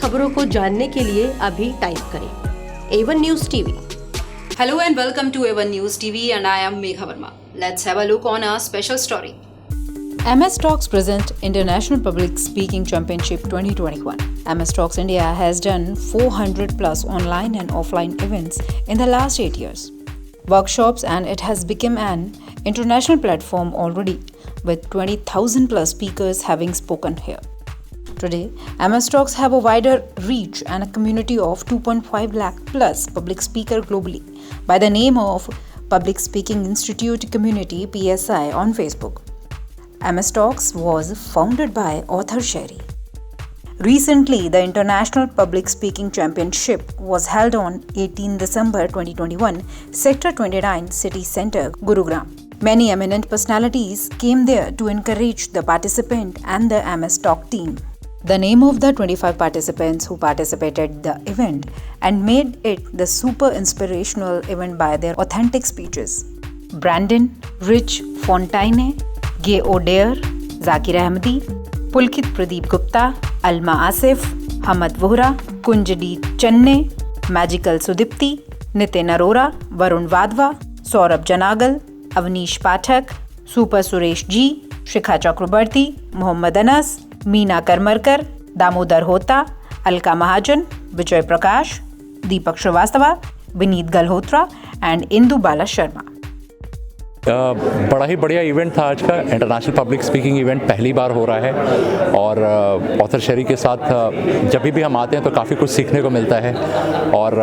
खबरों को जानने के लिए अभी टाइप करें A1 News TV। Hello and welcome to A1 News TV and I am Megha Verma. Let's have a look on our special story. MS Talks present International Public Speaking Championship 2021. MS Talks India has done 400 plus online and offline events in the last 8 years. Workshops, and it has become an international platform already, with 20,000 plus speakers having spoken here. Today, MS Talks have a wider reach and a community of 2.5 lakh plus public speakers globally by the name of Public Speaking Institute Community PSI on Facebook. MS Talks was founded by author Sherry. Recently, the International Public Speaking Championship was held on 18 December 2021, Sector 29, City Centre, Gurugram. Many eminent personalities came there to encourage the participant and the MS Talk team. The name of the 25 participants who participated the event and made it the super inspirational event by their authentic speeches. Brandon Rich Fontaine, Gay O'Dare, Zakir Ahmadi, Pulkit Pradeep Gupta, Alma Asif, Hamad Vohra, Kunjali Channe, Magical Sudipti, Nitin Arora, Varun Vadva, Saurabh Janagal, Avnish Pathak, Super Suresh G, Shikha Chakrabarti, Mohammad Anas, Meena Karmarkar, Damodar होता, अलका महाजन, विजय प्रकाश, दीपक Srivastava, Vineet Galhotra and Indu बाला शर्मा। बड़ा ही बढ़िया event था आज का। International public speaking event पहली बार हो रहा है और ऑथर शेरी के साथ जब भी हम आते हैं तो काफ़ी कुछ सीखने को मिलता है। और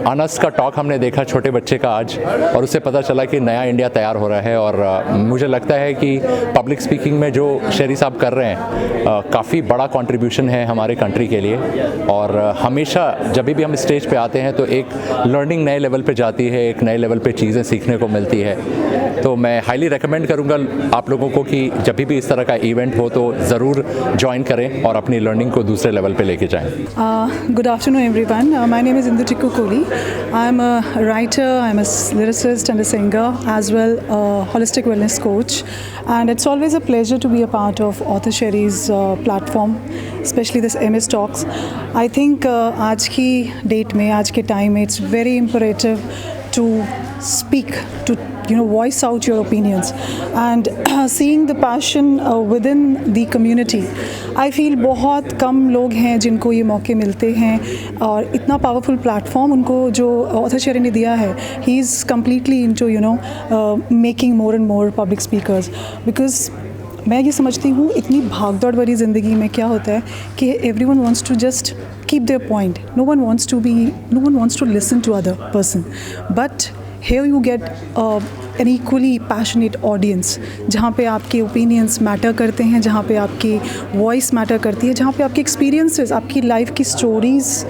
अनस का टॉक हमने देखा, छोटे बच्चे का आज, और उससे पता चला कि नया इंडिया तैयार हो रहा है। और मुझे लगता है कि पब्लिक स्पीकिंग में जो शेरी साहब कर रहे हैं काफ़ी बड़ा कंट्रीब्यूशन है हमारे कंट्री के लिए। और हमेशा जब भी हम स्टेज पे आते हैं तो एक लर्निंग नए लेवल पे जाती है, एक नए लेवल पे चीज़ें सीखने को मिलती है। तो मैं हाईली रेकमेंड करूंगा आप लोगों को कि जब भी इस तरह का इवेंट हो तो ज़रूर ज्वाइन करें और अपनी लर्निंग को दूसरे लेवल पे लेके जाएं। Good afternoon everyone. My name is Indu Tikku Kohli. I am a writer, I am a lyricist and a singer, as well a holistic wellness coach. And it's always a pleasure to be a part of Author Sherry's platform, especially this MS Talks. I think आज की date में, आज के time में, it's very imperative to speak, to voice out your opinions, and seeing the passion within the community. I feel बहुत कम लोग हैं जिनको ये मौके मिलते हैं और इतना पावरफुल प्लेटफॉर्म उनको जो ऑथर शेरी ने दिया है. He is completely into making more and more public speakers. Because मैं ये समझती हूँ इतनी भागदौड़ भरी ज़िंदगी में क्या होता है कि everyone wants to just keep their point. No one wants to listen to other person. But here you get an equally passionate audience जहाँ पे आपके opinions matter करते हैं, जहाँ पे आपकी voice matter करती है, जहाँ पे आपके experiences, आपकी life की stories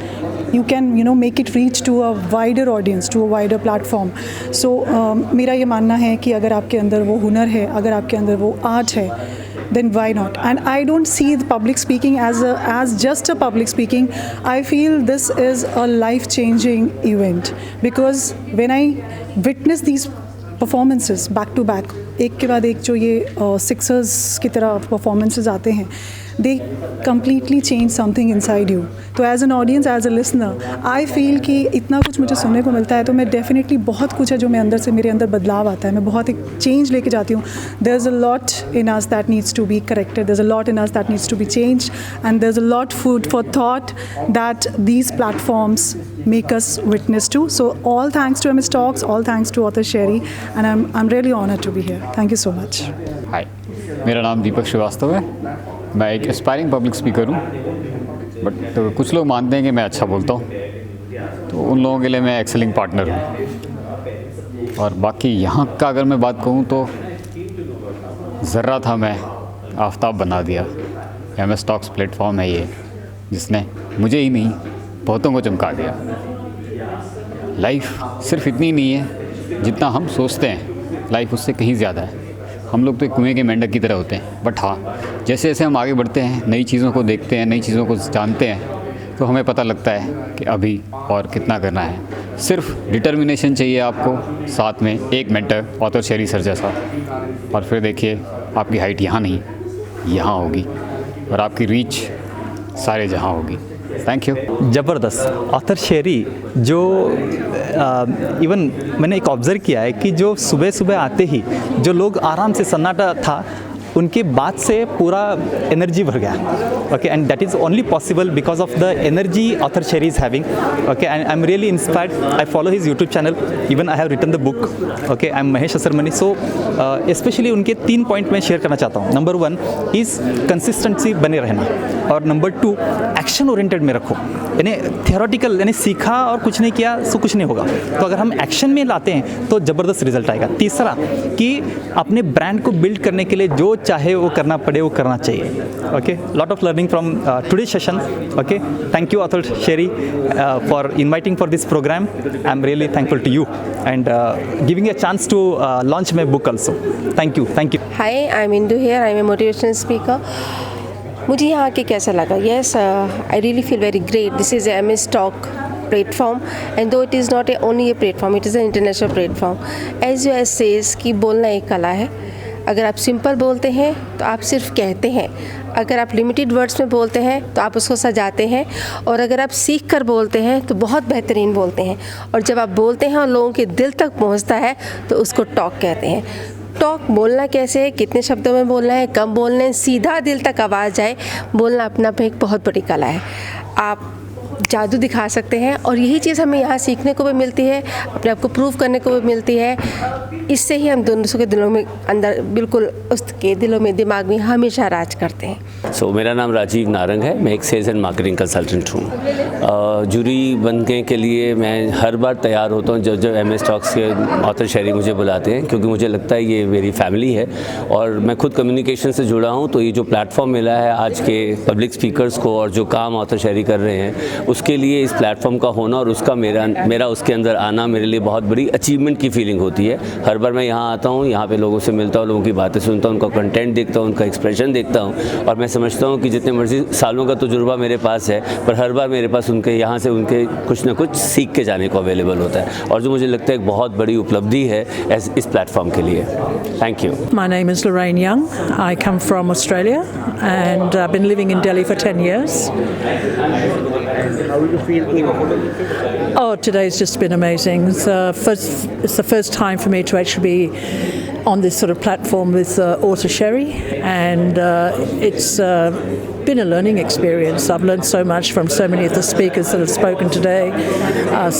you can make it reach to a wider audience, to a wider platform. So मेरा ये मानना है कि अगर आपके अंदर वो हुनर है, अगर आपके अंदर वो आर्ट है, then why not? And I don't see the public speaking as just a public speaking. I feel this is a life-changing event because when I witness these performances back to back, एक के बाद एक जो ये Sixers की तरह performances आते हैं, they completely change something inside you. तो as an audience, as a listener, I feel कि इतना कुछ मुझे सुनने को मिलता है तो मैं definitely बहुत कुछ है जो मैं अंदर से मेरे अंदर बदलाव आता है, मैं बहुत एक change लेके जाती हूँ. There's a lot in us that needs to be corrected. There's a lot in us that needs to be changed, and there's a lot food for thought that these platforms make us witness to. So all thanks to MS Talks, all thanks to author Sherry, and I'm really honored to be here. Thank you so much. Hi, मेरा नाम दीपक श्रीवास्तव है. मैं एक aspiring public speaker हूँ, but कुछ लोग मानते हैं कि मैं अच्छा बोलता हूँ, तो उन लोगों के लिए मैं एक्सेलिंग पार्टनर हूँ. और बाकी यहाँ का अगर मैं बात कहूँ तो ज़र्रा था मैं आफताब बना दिया. MS Talks प्लेटफॉर्म है ये जिसने मुझे ही नहीं बहुतों को चमका दिया. लाइफ सिर्फ इतनी नहीं है जितना हम सोचते हैं, लाइफ उससे कहीं ज़्यादा है. हम लोग तो एक कुएं के मेंढक की तरह होते हैं, बट हाँ, जैसे जैसे हम आगे बढ़ते हैं, नई चीज़ों को देखते हैं, नई चीज़ों को जानते हैं, तो हमें पता लगता है कि अभी और कितना करना है. सिर्फ डिटर्मिनेशन चाहिए आपको, साथ में एक मेंटर ऑथर शेरी सर जैसा, और फिर देखिए आपकी हाइट यहाँ नहीं यहाँ होगी और आपकी रीच सारे जहाँ होगी. Thank you. ज़बरदस्त ऑथर शेरी जो इवन मैंने एक ऑब्ज़र्व किया है कि जो सुबह सुबह आते ही जो लोग आराम से सन्नाटा था, उनके बाद से पूरा एनर्जी भर गया. Okay, and that is only possible because of the energy author Sherry is having. Okay, and I'm really inspired. I follow his YouTube channel. Even I have written the book. Okay, I'm Mahesh Asarmani. So especially उनके 3 point मैं share करना चाहता हूँ. Number 1 is consistency बने रहना, और number 2 action oriented में रखो. यानी थियोरेटिकल यानी सीखा और कुछ नहीं किया सो कुछ नहीं होगा. तो अगर हम एक्शन में लाते हैं तो ज़बरदस्त रिजल्ट आएगा. तीसरा कि अपने ब्रांड को बिल्ड करने के लिए जो चाहे वो करना पड़े वो करना चाहिए. Okay, lot of learning from today session. Okay, thank you author Sherry for inviting for this programme. I am really thankful to you and giving a chance to launch my book also. Thank you. Thank you. Hi, I'm Indu here. I'm a motivational speaker. मुझे यहाँ के कैसा लगा? Yes, I really feel very great. This is a MS Talk platform, and though it is not only a platform, it is an international platform. As you says कि बोलना एक कला है. अगर आप सिंपल बोलते हैं तो आप सिर्फ कहते हैं. अगर आप लिमिटेड वर्ड्स में बोलते हैं तो आप उसको सजाते हैं, और अगर आप सीख कर बोलते हैं तो बहुत बेहतरीन बोलते हैं. और जब आप बोलते हैं और लोगों के दिल तक पहुंचता है तो उसको टॉक कहते हैं. टॉक बोलना कैसे है, कितने शब्दों में बोलना है, कम बोलना है, सीधा दिल तक आवाज़ जाए, बोलना अपना पे एक बहुत बड़ी कला है. आप जादू दिखा सकते हैं, और यही चीज़ हमें यहाँ सीखने को भी मिलती है, अपने आप को प्रूव करने को भी मिलती है. इससे ही हम दूसरों के दिलों में अंदर बिल्कुल उसके दिलों में दिमाग में हमेशा राज करते हैं. मेरा नाम राजीव नारंग है. मैं एक सेल्स एंड मार्केटिंग कंसल्टेंट हूँ. जूरी बनने के लिए मैं हर बार तैयार होता हूँ जब MS टॉक्स के ऑथर शेरी मुझे बुलाते हैं, क्योंकि मुझे लगता है ये मेरी फैमिली है, और मैं खुद कम्युनिकेशन से जुड़ा हूँ. तो ये जो प्लेटफॉर्म मिला है आज के पब्लिक स्पीकर्स को, और जो काम ऑथर शेरी कर रहे हैं उसके लिए इस प्लेटफॉर्म का होना और उसका मेरा उसके अंदर आना मेरे लिए बहुत बड़ी अचीवमेंट की फीलिंग होती है. हर बार मैं यहाँ आता हूँ, यहाँ पे लोगों से मिलता हूँ, लोगों की बातें सुनता हूँ, उनका कंटेंट देखता हूँ, उनका एक्सप्रेशन देखता हूँ, और मैं समझता हूँ कि जितने मर्जी सालों का तजुर्बा मेरे पास है, पर हर बार मेरे पास उनके यहाँ से उनके कुछ ना कुछ सीख के जाने को अवेलेबल होता है, और जो मुझे लगता है एक बहुत बड़ी उपलब्धि है इस प्लेटफॉर्म के लिए. Thank you. My name is Lorraine Young. I come from Australia and I've been living in Delhi for 10 years. How do you feel? Oh, today's just been amazing. It's the first time for me to actually be on this sort of platform with author Sherry, and it's been a learning experience. I've learned so much from so many of the speakers that have spoken today.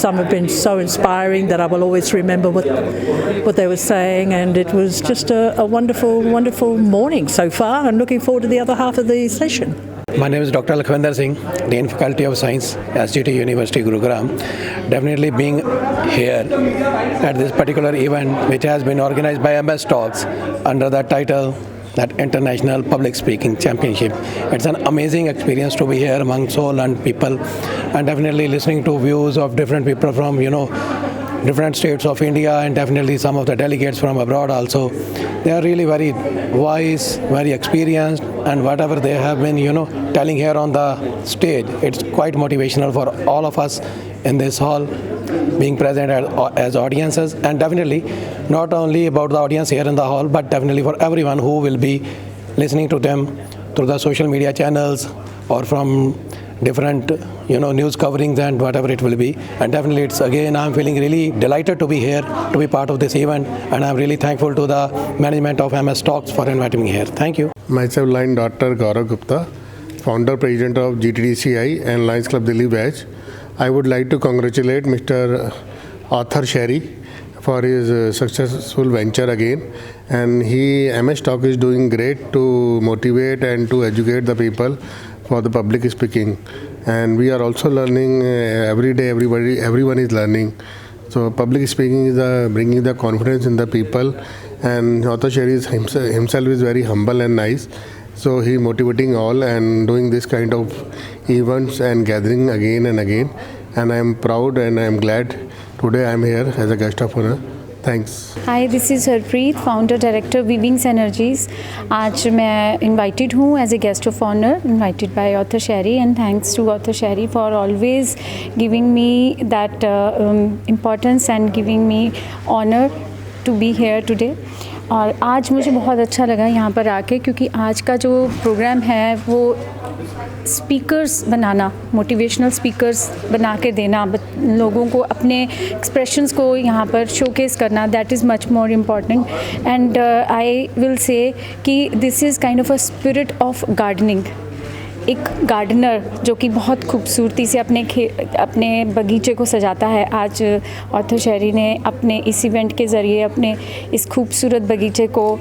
Some have been so inspiring that I will always remember what they were saying, and it was just a wonderful, wonderful morning so far. I'm looking forward to the other half of the session. My name is Dr. Lakhvinder Singh, Dean Faculty of Science, SGT University, Gurugram. Definitely being here at this particular event, which has been organized by MS Talks under the title that International Public Speaking Championship. It's an amazing experience to be here among so learned people, and definitely listening to views of different people from different states of India, and definitely some of the delegates from abroad also. They are really very wise, very experienced, and whatever they have been telling here on the stage, it's quite motivational for all of us in this hall being present as audiences, and definitely not only about the audience here in the hall, but definitely for everyone who will be listening to them through the social media channels or from different news coverings and whatever it will be. And definitely it's again, I'm feeling really delighted to be here, to be part of this event, and I'm really thankful to the management of MS Talks for inviting me here. Thank you. Myself, Line Dr. Gaurav Gupta, founder president of GTDCI and Lions Club Delhi batch. I would like to congratulate Mr. Author Sherry for his successful venture again, and MS Talk is doing great to motivate and to educate the people for the public speaking, and we are also learning every day. Everyone is learning. So public speaking is bringing the confidence in the people, and Author Sherry himself is very humble and nice. So he motivating all and doing this kind of events and gathering again and again, and I am proud and I am glad today I am here as a guest of honor. Thanks. Hi, this is Harpreet, founder director Weavings Energies. आज मैं invited हूँ as a guest of honor, invited by author Sherry, and thanks to author Sherry for always giving me that importance and giving me honor to be here today. और आज मुझे बहुत अच्छा लगा यहाँ पर आके, क्योंकि आज का जो प्रोग्राम है वो स्पीकर्स बनाना, मोटिवेशनल स्पीकर्स बना के देना, लोगों को अपने एक्सप्रेशंस को यहाँ पर शोकेस करना, that is much more important. And I will say कि this is kind of a spirit of gardening. एक गार्डनर जो कि बहुत खूबसूरती से अपने बगीचे को सजाता है, आज ऑथर शेरी ने अपने इस इवेंट के ज़रिए अपने इस खूबसूरत बगीचे को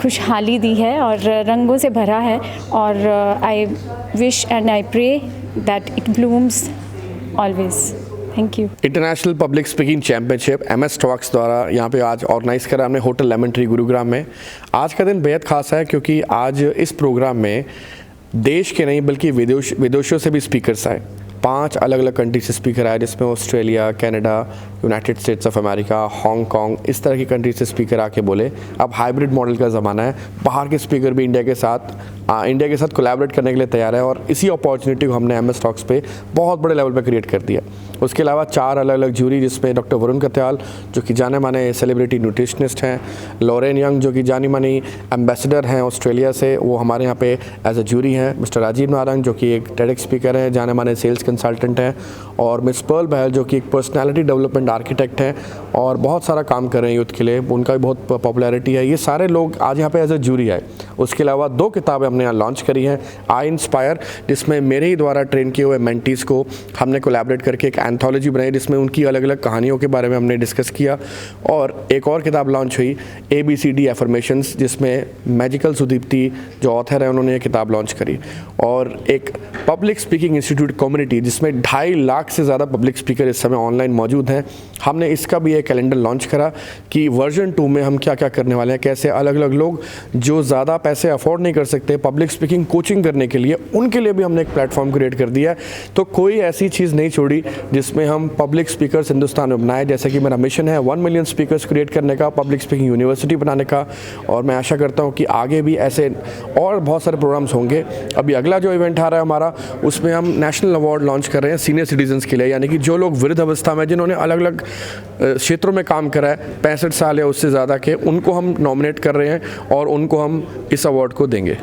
खुशहाली दी है और रंगों से भरा है. और I wish and I pray that it blooms always. Thank you. International public speaking championship MS talks द्वारा यहाँ पे आज ऑर्गेनाइज़ करा हमने होटल लेमन ट्री गुरुग्राम में. आज का दिन बेहद खास है क्योंकि आज इस प्रोग्राम में देश के नहीं बल्कि विदेशों से भी स्पीकर्स आए. 5 अलग अलग कंट्री से स्पीकर आए, जिसमें Australia, Canada, United states of America, Hong Kong, इस तरह की कंट्री से स्पीकर आके बोले. अब हाइब्रिड मॉडल का ज़माना है, बाहर के स्पीकर भी इंडिया के साथ कोलैबोरेट करने के लिए तैयार है. और इसी अपॉर्चुनिटी को हमने MS टॉक्स पे बहुत बड़े लेवल पे क्रिएट कर दिया. उसके अलावा 4 अलग अलग जूरी, जिसमें डॉक्टर वरुण कत्याल जो कि जाने माने सेलिब्रिटी न्यूट्रिशनिस्ट हैं, लॉरेन यंग जो कि जानी मानी एम्बेसडर हैं ऑस्ट्रेलिया से, वो हमारे यहाँ पे एज अ जूरी हैं. मिस्टर राजीव नारंग जो कि एक TEDx स्पीकर हैं, जाने माने सेल्स कंसल्टेंट हैं. और मिस पर्ल बहल जो कि एक पर्सनैलिटी डेवलपमेंट आर्किटेक्ट हैं और बहुत सारा काम कर रहे हैं यूथ के लिए, उनका भी बहुत पॉपुलैरिटी है. ये सारे लोग आज यहाँ पे एज अ जूरी आए. उसके अलावा 2 किताबें हमने यहाँ लॉन्च करी हैं. आई इंस्पायर, जिसमें मेरे ही द्वारा ट्रेन किए हुए मेंटीज़ को हमने कोलैबोरेट करके एक एंथोलॉजी बनाई, जिसमें उनकी अलग अलग कहानियों के बारे में हमने डिस्कस किया. और एक और किताब लॉन्च हुई ABCD एफर्मेशंस, जिसमें मैजिकल सुदीप्ति जो ऑथर है उन्होंने ये किताब लॉन्च करी. और एक पब्लिक स्पीकिंग इंस्टीट्यूट कम्युनिटी, जिसमें 2.5 लाख से ज़्यादा पब्लिक स्पीकर इस समय ऑनलाइन मौजूद हैं. हमने इसका भी एक कैलेंडर लॉन्च करा कि वर्जन 2 में हम क्या क्या करने वाले हैं, कैसे अलग अलग लोग जो ज़्यादा पैसे अफोर्ड नहीं कर सकते पब्लिक स्पीकिंग कोचिंग करने के लिए, उनके लिए भी हमने एक प्लेटफॉर्म क्रिएट कर दिया है. तो कोई ऐसी चीज़ नहीं छोड़ी जिसमें हम पब्लिक स्पीकर्स हिंदुस्तान में बनाए. जैसे कि मेरा मिशन है 1 मिलियन स्पीकर्स क्रिएट करने का, पब्लिक स्पीकिंग यूनिवर्सिटी बनाने का. और मैं आशा करता हूँ कि आगे भी ऐसे और बहुत सारे प्रोग्राम्स होंगे. अभी अगला जो इवेंट आ रहा है हमारा, उसमें हम नेशनल अवार्ड लॉन्च कर रहे हैं सीनियर सिटीजन्स के लिए, यानी कि जो लोग वृद्ध अवस्था में जिन्होंने अलग अलग क्षेत्रों में काम करा है, 65 साल या उससे ज़्यादा के, उनको हम नॉमिनेट कर रहे हैं और उनको हम इस अवार्ड को देंगे.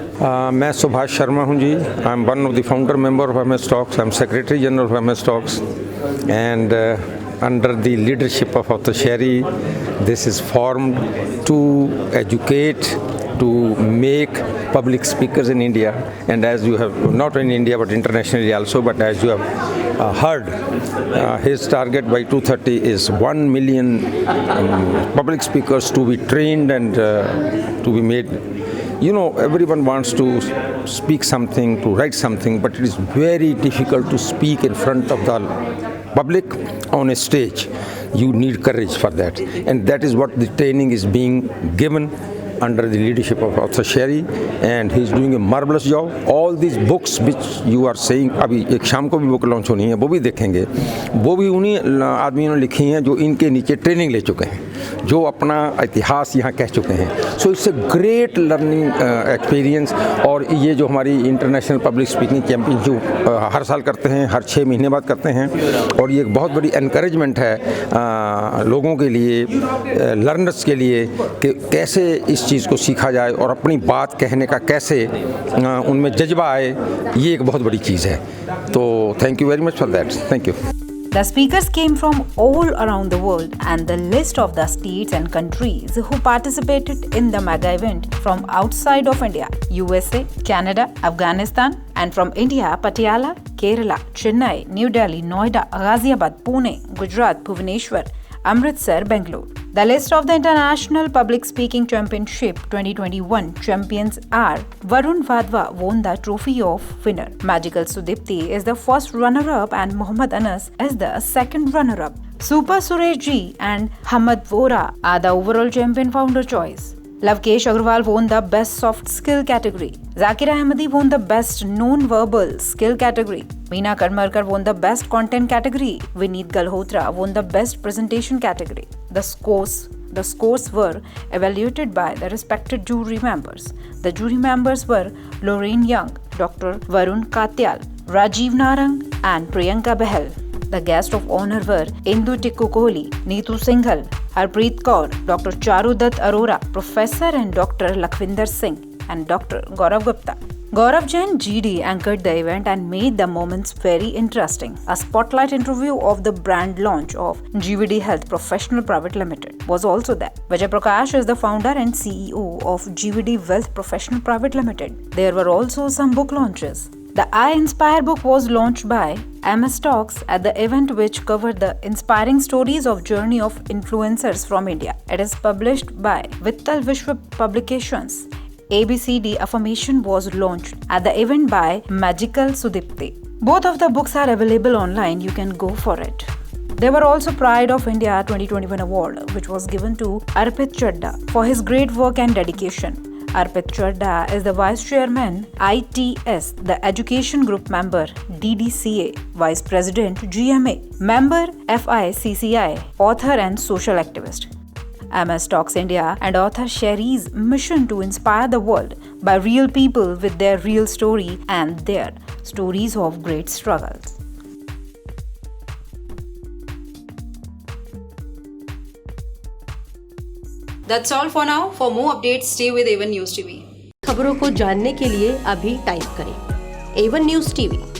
मैं सुभाष शर्मा हूँ ji. I am one of the founder member of MS talks. I am secretary general of MS talks and under the leadership of Author Sherry, this is formed to educate, to make public speakers in India, and as you have, not in India but internationally also, but as you have heard, his target by 2030 is 1 million public speakers to be trained and to be made. You know, everyone wants to speak something, to write something, but it is very difficult to speak in front of the public on a stage. You need courage for that, and that is what the training is being given under the leadership of Author Sherry, and he is doing a marvelous job. All these books which you are saying, अभी एक शाम को भी book launch होनी है, वो भी देखेंगे. वो भी उन्हीं आदमियों ने लिखी हैं जो इनके नीचे ट्रेनिंग ले चुके हैं, जो अपना इतिहास यहाँ कह चुके हैं. So it's a great learning experience. और ये जो हमारी इंटरनेशनल पब्लिक स्पीकिंग चैम्पियन जो हर साल करते हैं, हर 6 महीने बाद करते हैं, और ये एक बहुत बड़ी एनकरेजमेंट है लोगों के लिए, लर्नर्स के लिए, कि कैसे इस चीज़ को सीखा जाए और अपनी बात कहने का कैसे उनमें जज्बा आए. ये एक बहुत बड़ी चीज़ है. तो thank you very much for that. Thank you. The speakers came from all around the world, and the list of the states and countries who participated in the mega event from outside of India: USA, Canada, Afghanistan, and from India, Patiala, Kerala, Chennai, New Delhi, Noida, Ghaziabad, Pune, Gujarat, Bhubaneswar, Amritsar, Bangalore. The list of the International Public Speaking Championship 2021 champions are: Varun Vadhva won the trophy of winner. Magical Sudipti is the first runner-up and Mohammad Anas is the second runner-up. Super Suresh Ji and Hamad Vora are the overall champion founder choice. Lavkesh Agarwal won the best soft skill category. Zakir Ahmadi won the best non-verbal skill category. Meena Karmarkar won the best content category. Vineet Galhotra won the best presentation category. The scores were evaluated by the respected jury members. The jury members were Lorraine Young, Dr. Varun Katyal, Rajiv Narang, and Priyanka Bahal. The guests of honor were Indu Tikku Kohli, Neetu Singhal, Harpreet Kaur, Dr. Charu Dutt Arora, Professor and Dr. Lakhvinder Singh, and Dr. Gaurav Gupta. Gaurav Jain, GD, anchored the event and made the moments very interesting. A spotlight interview of the brand launch of GVD Health Professional Private Limited was also there. Vijay Prakash is the founder and CEO of GVD Wealth Professional Private Limited. There were also some book launches. The I Inspire book was launched by MS Talks at the event, which covered the inspiring stories of journey of influencers from India. It is published by Vittal Vishwa Publications. ABCD Affirmation was launched at the event by Magical Sudipti. Both of the books are available online. You can go for it. There were also Pride of India 2021 award, which was given to Arpit Chadda for his great work and dedication. Arpit Chadda is the Vice Chairman, ITS, the Education Group Member, DDCA, Vice President, GMA, Member, FICCI, author and social activist. MS Talks India and author Sherry's mission to inspire the world by real people with their real story and their stories of great struggles. That's all for now. For more updates, stay with A1 News TV. खबरों को जानने के लिए अभी type करें A1 News TV।